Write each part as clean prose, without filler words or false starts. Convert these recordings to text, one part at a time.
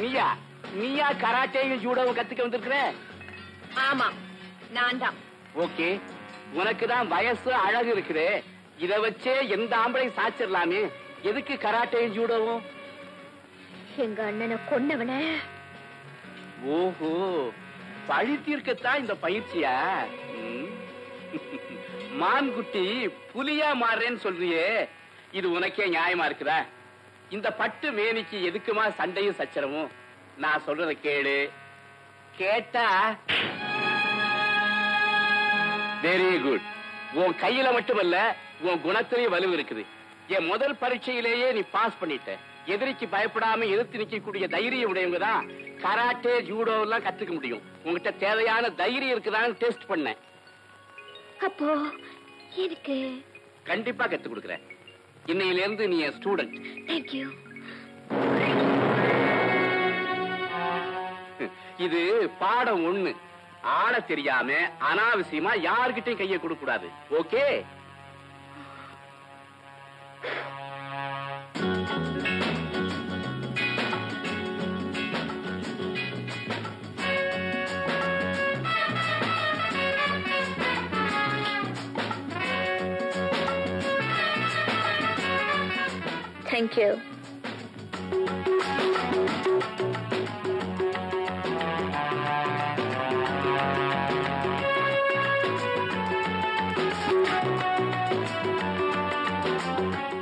நீயா நீயா கராட்டேயும் ஜூடோவும் கத்துக்க வந்திருக்கிற? ஆமா, நான் தான். ஓகே, உனக்குதான் வயசு அழகு இருக்குது. இத வச்சே எந்த ஆம்பளை சாச்சிடலாமே. எதுக்கு கராட்டேயும் ஜூடோவும்? எங்க அண்ணனை கொன்னவன. ஓஹோ, பழி தீர்க்கத்தான் இந்த பயிற்சியா? மான்குட்டி புலியா மாறுறேன்னு சொல்றியே, இது உனக்கே நியாயமா இருக்குதா? இந்த பட்டு மேனிக்கு எதுக்குமா சண்டையும் சச்சரவும்? நான் சொல்றத கேளு. கேட்டா வெரி குட். உன் கையில மட்டுமல்ல, உன் குணத்திலேயே வலு இருக்குது. என் முதல் பரீட்சையிலேயே நீ பாஸ் பண்ணிட்ட. எதிரிக்கு பயப்படாம எதிர்த்து நிக்கக்கூடிய தைரியம் உடையவங்க தான் கராட்டே ஜூடோ எல்லாம் கத்துக்க முடியும். உங்ககிட்ட தேவையான தைரியம் இருக்குதான்னு டெஸ்ட் பண்ணேன். அப்போ எனக்கு கண்டிப்பா கத்து கொடுக்கிறேன். இன்னையில இருந்து நீ என் ஸ்டூடெண்ட். Thank you. இது பாடம் ஒண்ணு. ஆட தெரியாம அனாவசியமா யார்கிட்டையும் கையை கொடுக்க கூடாது. Okay? Thank you.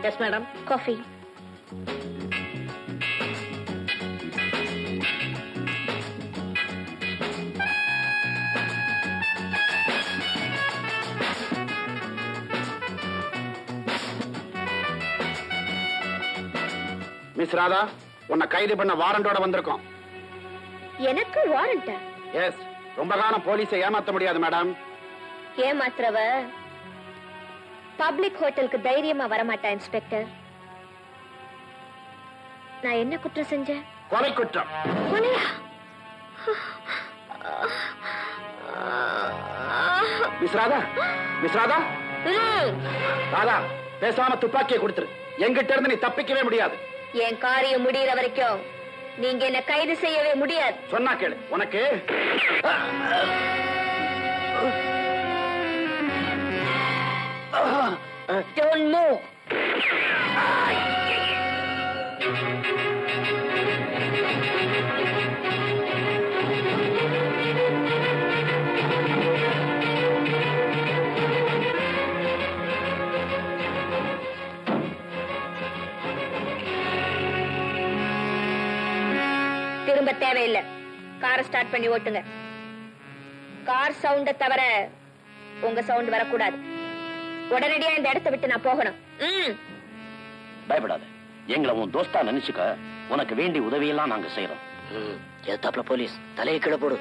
Yes, madam. Coffee. Miss Radha, உன்னை கைது பண்ண வாரண்டோட வந்திருக்கோம். எனக்கு வாரண்டா? எஸ். ரொம்ப காலம் போலீஸை ஏமாத்த முடியாது மேடம். ஏமாத்துறவ பப்ளிக் ஹோட்டலுக்கு தைரியமா வரமாட்டா இன்ஸ்பெக்டர். நான் என்ன குற்றம் செஞ்சேன்? கொலை குற்றம். கொலையா? மிஸ் ராதா, மிஸ் ராதா, ராதா, பேசாம துப்பாக்கியை கொடுத்துரு. எங்கிட்ட இருந்து நீ தப்பிக்கவே முடியாது. என் காரியம் முடிகிற வரைக்கும் நீங்க என்ன கைது செய்யவே முடியாது. சொன்னா கேளு. உனக்கு Don't move. திரும்ப தேவையில்லை. காரை ஸ்டார்ட் பண்ணி ஓட்டுங்க. கார் சவுண்ட தவிர உங்க சவுண்ட் வரக்கூடாது. உடனடியா இந்த இடத்தை விட்டு நான் போகணும். பயப்படாத, எங்களை உன் தோஸ்தா நினைச்சுக்க. உனக்கு வேண்டிய உதவியெல்லாம் நாங்க செய்யறோம். எத்தாப்புல போலீஸ் தலையை கீழே போடு.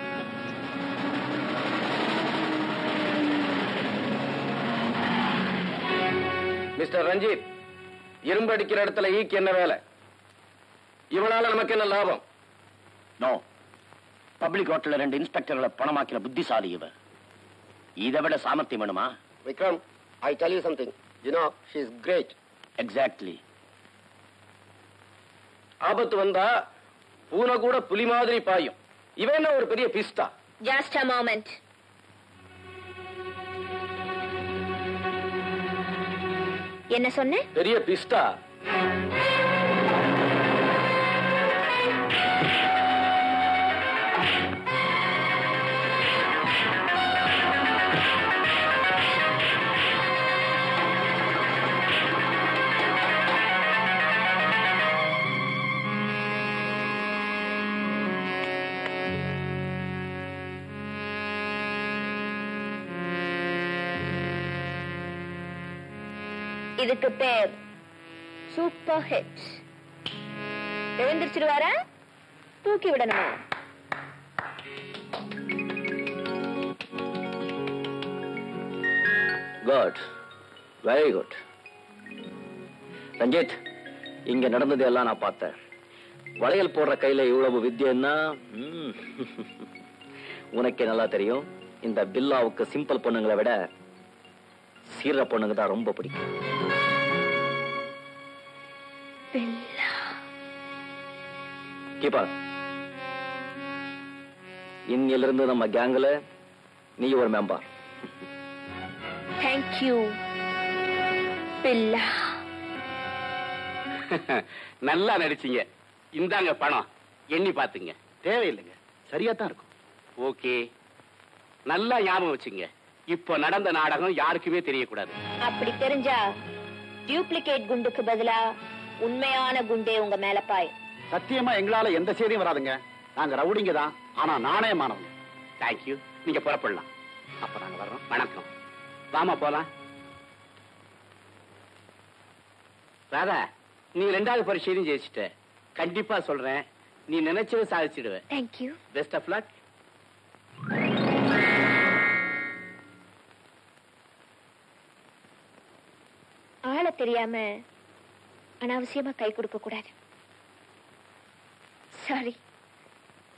மிஸ்டர் ரஞ்சித், இரும்பு அடிக்கிற இடத்துல ஈக்கு என்ன வேலை? இவனால நமக்கு என்ன லாபம்? நோ, பப்ளிக் ஹோட்டல்ல 2 இன்ஸ்பெக்டர்களை பணமாக்கிற புத்திசாலி இவ. இதை விட சாமர்த்தியம் வேணுமா? Vikram, I tell you something. You know, she is great. Exactly. ஆபத்து வந்தா பூனை கூட புலி மாதிரி பாயும். இவன் என்ன ஒரு பெரிய பிஸ்தா? Just a moment. என்ன சொன்ன? பெரிய பிஸ்தா. இதுக்கு பேர் சூப்பர் ஹிட். எழுந்திருச்சிருவாரா? தூக்கி விடணுமா? Good, very good. ரஞ்சித், இங்க நடந்தது எல்லாம் நான் பார்த்தேன். வளையல் போடுற கையில இவ்வளவு வித்தியன்னா உனக்கே நல்லா தெரியும். இந்த பில்லாவுக்கு சிம்பிள் பொண்ணுங்களை விட சீர பொண்ணுங்க தான் ரொம்ப பிடிக்கும். கீப்பர், இன்னிலிருந்து நம்ம கேங்ல நீ ஒரு மெம்பர். தேங்க்யூ பில்லா. நல்லா நடிச்சீங்க. இந்தாங்க பணம், எண்ணி பாத்துங்க. தேவையில்லைங்க, சரியா தான் இருக்கும். ஓகே, நல்லா ஞாபகம் வச்சுங்க. இப்போ நடந்த நாடகம் யாருக்குமே தெரியக்கூடாது. அப்படி தெரிஞ்சா டியூப்ளிகேட் குண்டுக்கு பதிலா உண்மையான குண்டே உங்க மேல பாய். சத்தியமா எங்களால எந்த செய்தியும் வராதுங்க. நாங்க ரவுடிங்க தான், ஆனா நாணயமானவங்க. தேங்க்யூ, நீங்க புறப்படலாம். அப்ப நாங்க வர்றோம். வணக்கம். வாமா போலாம். ராதா, நீ 2வது பரீட்சையிலும் ஜெயிச்சிட்ட. கண்டிப்பா சொல்றேன், நீ நினைச்சதை சாதிச்சிடுவ. தேங்க்யூ. Best of luck. ஆள தெரியாம அனாவசியமா கை கொடுக்க கூடாது. சாரி,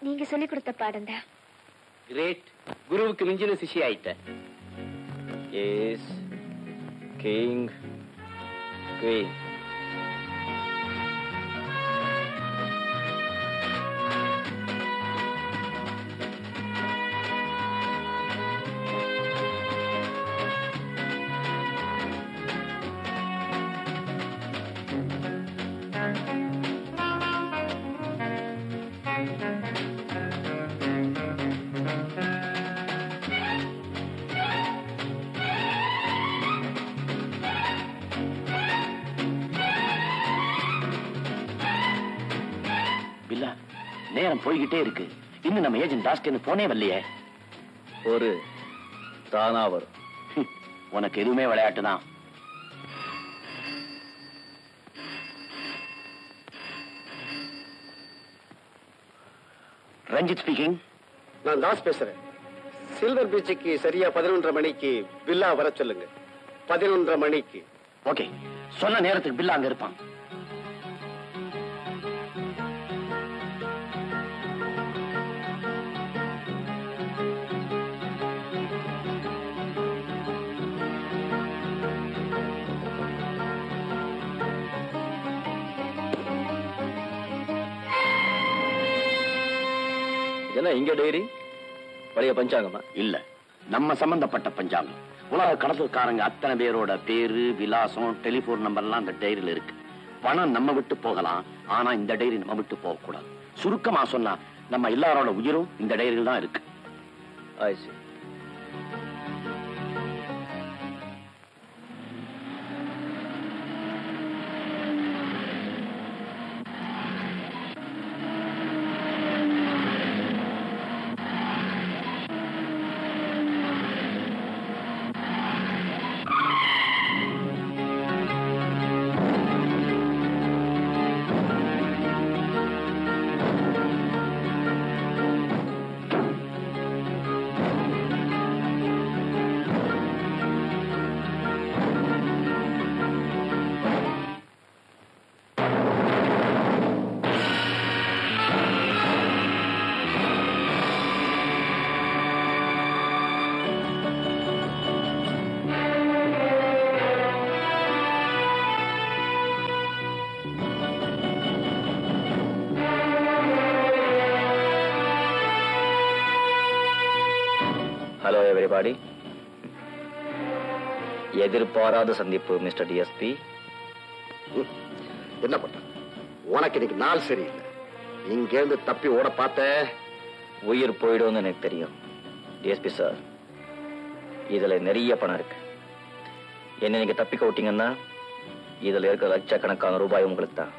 நீங்க சொல்லி கொடுத்த பாடம் தான். கிரேட், குருவுக்கு மிஞ்சின சிஷி ஆயிட்ட. Yes king queen. நேரம் போய்கிட்டே இருக்கு. இன்னும் நம்ம ஏஜென்ட் டாஸ்க்கு போனே வரலையே. ஒரு தானா வரும். உனக்கு எதுவுமே விளையாட்டு தான். ரஞ்சித் ஸ்பீக்கிங். நான் தாஸ் பேசுறேன். சில்வர் பீச்சுக்கு சரியா 11:30 மணிக்கு பில்லா வர சொல்லுங்க. 11:30 மணிக்கு. ஓகே, சொன்ன நேரத்துக்கு பில்லா அங்க இருப்பான். இங்க டைரி பழைய பஞ்சாங்கமா? இல்ல, நம்ம சம்பந்தப்பட்ட பஞ்சாங்கம். உலக கடத்தல்காரங்க அத்தனை பேரோட பேரு, விலாசம், டெலிபோன் நம்பர் எல்லாம் அந்த டைரியில இருக்கு. பணம் நம்ம விட்டு போகலாம், ஆனா இந்த டைரி நம்ம விட்டு போக கூடாது. சுருக்கமா சொன்னா நம்ம எல்லாரோட உயிரும் இந்த டைரியில் தான் இருக்கு. ஆயிடுச்சு. ஹலோ எவரிபாடி. எதிர்பாராத சந்திப்பு மிஸ்டர் டிஎஸ்பி. என்ன பண்ண? உனக்கு இன்னைக்கு நாள் சரியில்லை. இங்க இருந்து தப்பி ஓட பார்த்த உயிர் போயிடும்னு எனக்கு தெரியும். டிஎஸ்பி சார், இதுல நிறைய பணம் இருக்கு. என்ன நீங்க தப்பிக்க விட்டீங்கன்னா இதுல இருக்கிற லட்சக்கணக்கான ரூபாய் உங்களுக்கு தான்.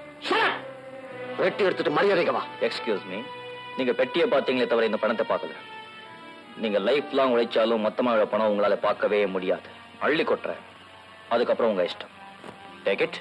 வெட்டி எடுத்துட்டு மரியாதைக்கு வா. எக்ஸ்கியூஸ் மீ, நீங்க பெட்டியை பார்த்தீங்களே தவிர இந்த பணத்தை பார்க்கல. நீங்க லைஃப் லாங் உழைச்சாலும் மொத்தமாக பணம் உங்களால பார்க்கவே முடியாது. அள்ளி கொட்டுறேன், அதுக்கப்புறம் உங்க இஷ்டம். Take it.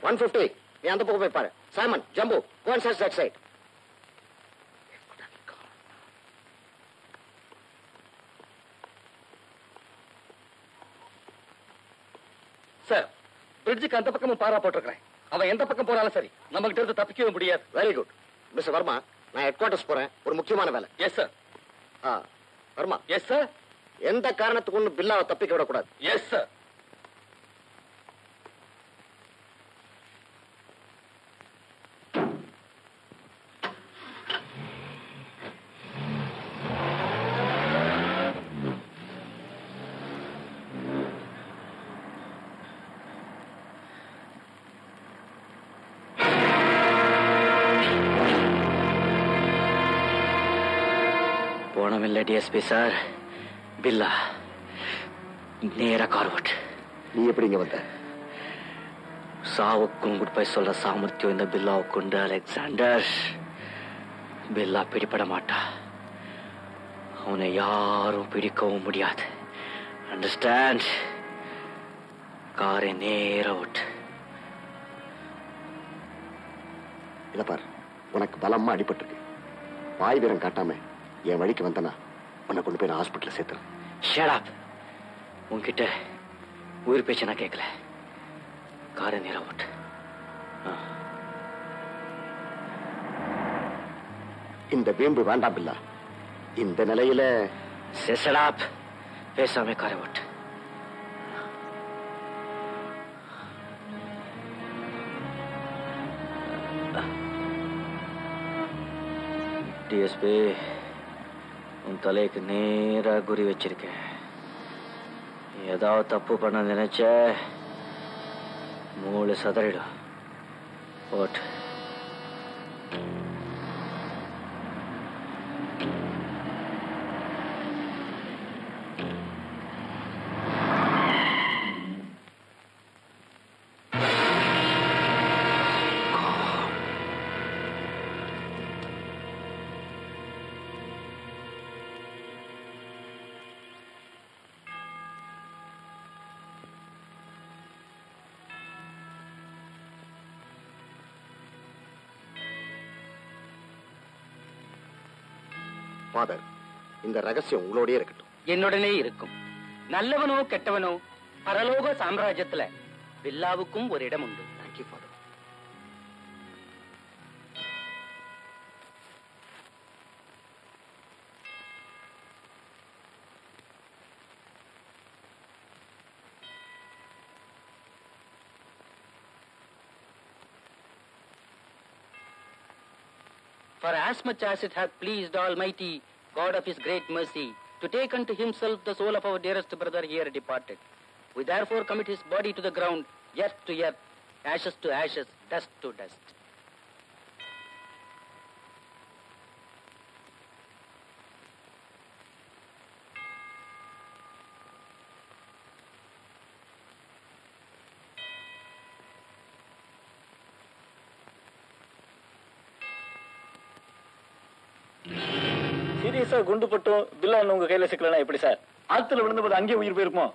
150. நீ அந்த பக்கம் போய் பாரு. Saman, Jambu, go and search that side. Sir, பிரிட்ஜுக்கு அந்த பக்கமும் பாரா போட்டிருக்கிறேன். அவன் எந்த பக்கம் போனாலும் சரி, நம்ம கிட்ட இருந்து தப்பிக்கவே முடியாது. Very good. மிஸ்டர் வர்மா, நான் ஹெட் குவார்டர்ஸ் போறேன். ஒரு முக்கியமான வேலை. Yes sir. Varma. Yes sir. எந்த காரணத்துக்கு ஒண்ணு பில்லாவை தப்பிக்க விடக்கூடாது. Yes sir. போனமில்லை டிஎஸ்பி சார். பில்லா நேரா கார்வட். நீ எப்படி இங்க வந்த? சாவுக்கும் குட் பை சொல்ற சாமர்த்தியம் இந்த பில்லாவுக்கு உண்டு அலெக்சாண்டர். பில்லா பிடிபட மாட்டா. அவனை யாரும் பிடிக்கவும் முடியாது. அண்டர்ஸ்டாண்ட்? காரை நேரா விட்டு. இத பாரு, உனக்கு பலமா அடிபட்டிருக்கு. வாய் வீரம் காட்டாம என் வழிக்கு வந்தனா உன்னை கொண்டு போய் ஹாஸ்பிட்டல் சேர்த்துறேன். ஷட் உன்கிட்ட உயிர் பேச்ச நான் கேட்கல. காரை நேரா விட்டு. இந்த வீம்பு வேண்டாம் பில்லா. இந்த நிலையில செசடாப் பேசாம காரை விட்டு. டிஎஸ்பி, உன் தலைக்கு நேரா குறி வச்சிருக்கேன். ஏதாவது தப்பு பண்ண நினைச்ச மூளை சதறிடும். ஓட்டு. ஃபாதர், இந்த ரகசியம் உங்களோடயே இருக்கட்டும். என்னுடனே இருக்கும். நல்லவனோ கெட்டவனோ பரலோக சாம்ராஜ்யத்துல பில்லாவுக்கும் ஒரு இடம் உண்டு. Thank you father. For as much as it hath pleased Almighty God of His great mercy to take unto Himself the soul of our dearest brother here departed, we therefore commit his body to the ground, earth to earth, ashes to ashes, dust to dust. சீரியஸா குண்டு பட்டும் பில்லா உங்க கையில சிக்கலனா எப்படி sir? ஆத்துல விழுந்தபோது அங்கேயே உயிர் போயிருக்குமோ?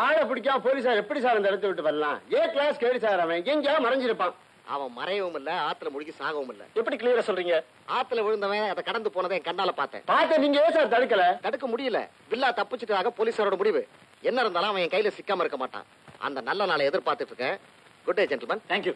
ஆளை பிடிக்காம போலீஸார் எப்படி சார் அந்த இடத்தை விட்டு வரலாம்? ஏ கிளாஸ் கேடி சார், அவன் எங்கேயா மறைஞ்சிருப்பான். அவன் மறையவும் இல்ல, ஆத்துல முழுகி சாகவும் இல்ல. எப்படி கிளியரா சொல்றீங்க? ஆத்துல விழுந்தவன் அதை கடந்து போனதை என் கண்ணால பார்த்தேன். நீங்க ஏன் சார் தடுக்கல? தடுக்க முடியல. பில்லா தப்பிச்சிட்டதாக போலீஸாரோட முடிவு. என்ன இருந்தாலும் அவன் என் கையில சிக்காம இருக்க மாட்டான். அந்த நல்ல நாளை எதிர்பார்த்துட்டு இருக்கேன். Good day gentleman. தேங்க்யூ.